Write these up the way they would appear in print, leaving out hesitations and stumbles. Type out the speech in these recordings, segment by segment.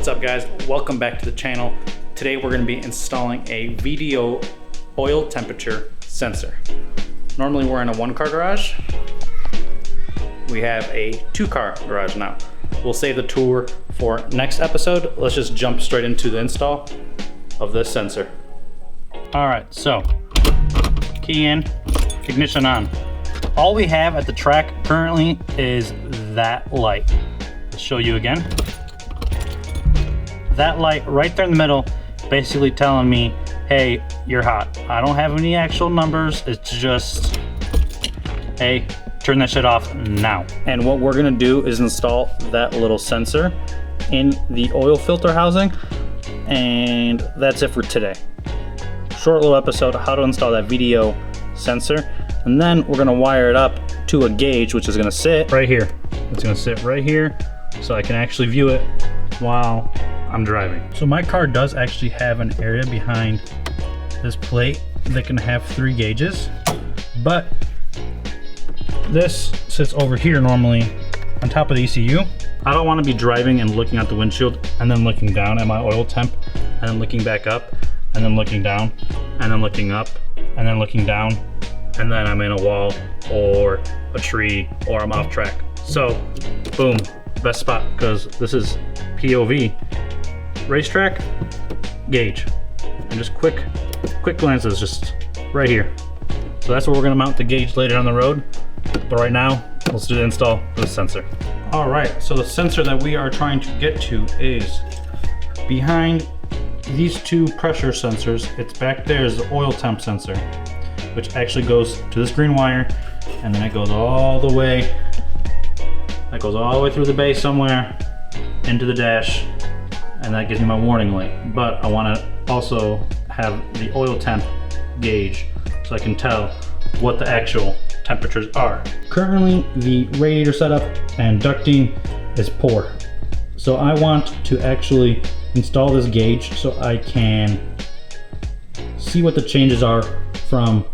up guys, welcome back to the channel. Today we're going to be installing a VDO oil temperature sensor. Normally we're in a 1-car garage. We have a 2-car garage now. We'll save the tour for next episode. Let's just jump straight into the install of this sensor. Alright, so key in, ignition on. All we have at the track currently is that light. Let's show you again. That light right there in the middle basically telling me, hey, you're hot. I don't have any actual numbers. It's just, hey, turn that shit off now. And what we're gonna do is install that little sensor in the oil filter housing, and that's it for today. Short little episode how to install that VDO sensor, and then we're gonna wire it up to a gauge which is gonna sit right here. It's gonna sit right here so I can actually view it while I'm driving. So my car does actually have an area behind this plate that can have 3 gauges, but this sits over here normally on top of the ECU. I don't want to be driving and looking out the windshield and then looking down at my oil temp and then looking back up and then looking down and then looking up and then looking down and then I'm in a wall or a tree or I'm off track. So boom, best spot, because this is POV, racetrack, gauge, and just quick glances just right here. So that's where we're gonna mount the gauge later down the road. But right now, let's do the install of the sensor. All right, so the sensor that we are trying to get to is behind these 2 pressure sensors. It's back there is the oil temp sensor, which actually goes to this green wire, and then it goes all the way, through the base somewhere, into the dash, and that gives me my warning light. But I wanna also have the oil temp gauge so I can tell what the actual temperatures are. Currently, the radiator setup and ducting is poor. So I want to actually install this gauge so I can see what the changes are from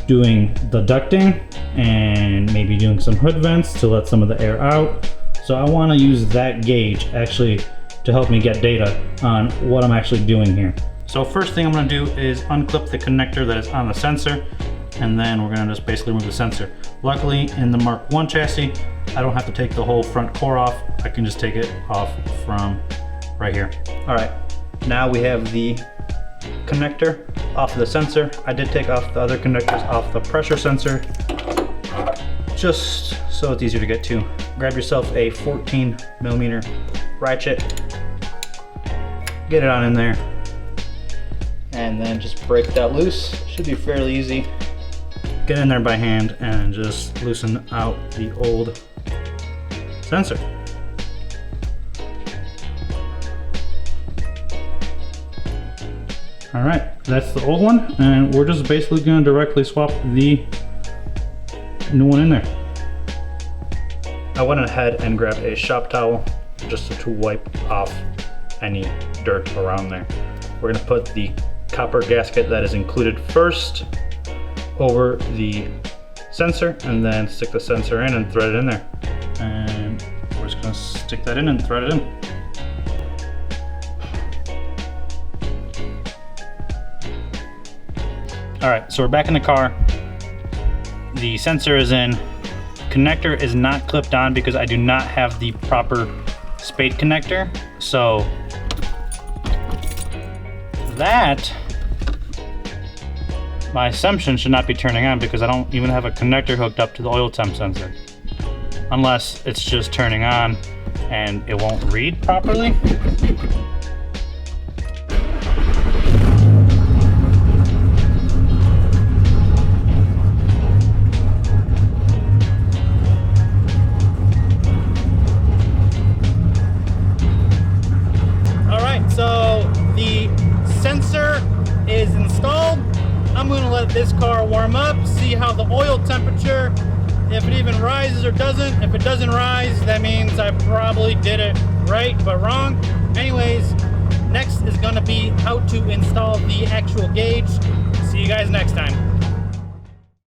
doing the ducting and maybe doing some hood vents to let some of the air out. So I want to use that gauge actually to help me get data on what I'm actually doing here. So first thing I'm going to do is unclip the connector that is on the sensor, and then we're going to just basically remove the sensor. Luckily in the Mk1 chassis, I don't have to take the whole front core off. I can just take it off from right here. All right, now we have the connector off of the sensor. I did take off the other connectors off the pressure sensor, just so it's easier to get to. Grab yourself a 14mm ratchet, get it on in there, and then just break that loose. Should be fairly easy. Get in there by hand and just loosen out the old sensor. All right, that's the old one, and we're just basically going to directly swap the new one in there. I went ahead and grabbed a shop towel just to wipe off any dirt around there. We're going to put the copper gasket that is included first over the sensor, and then stick the sensor in and thread it in there. And we're just going to stick that in and thread it in. All right, so we're back in the car. The sensor is in. Connector is not clipped on because I do not have the proper spade connector. So that, my assumption, should not be turning on because I don't even have a connector hooked up to the oil temp sensor. Unless it's just turning on and it won't read properly. So the sensor is installed. I'm going to let this car warm up, see how the oil temperature, if it even rises or doesn't. If it doesn't rise, that means I probably did it right but wrong. Anyways, next is going to be how to install the actual gauge. See you guys next time.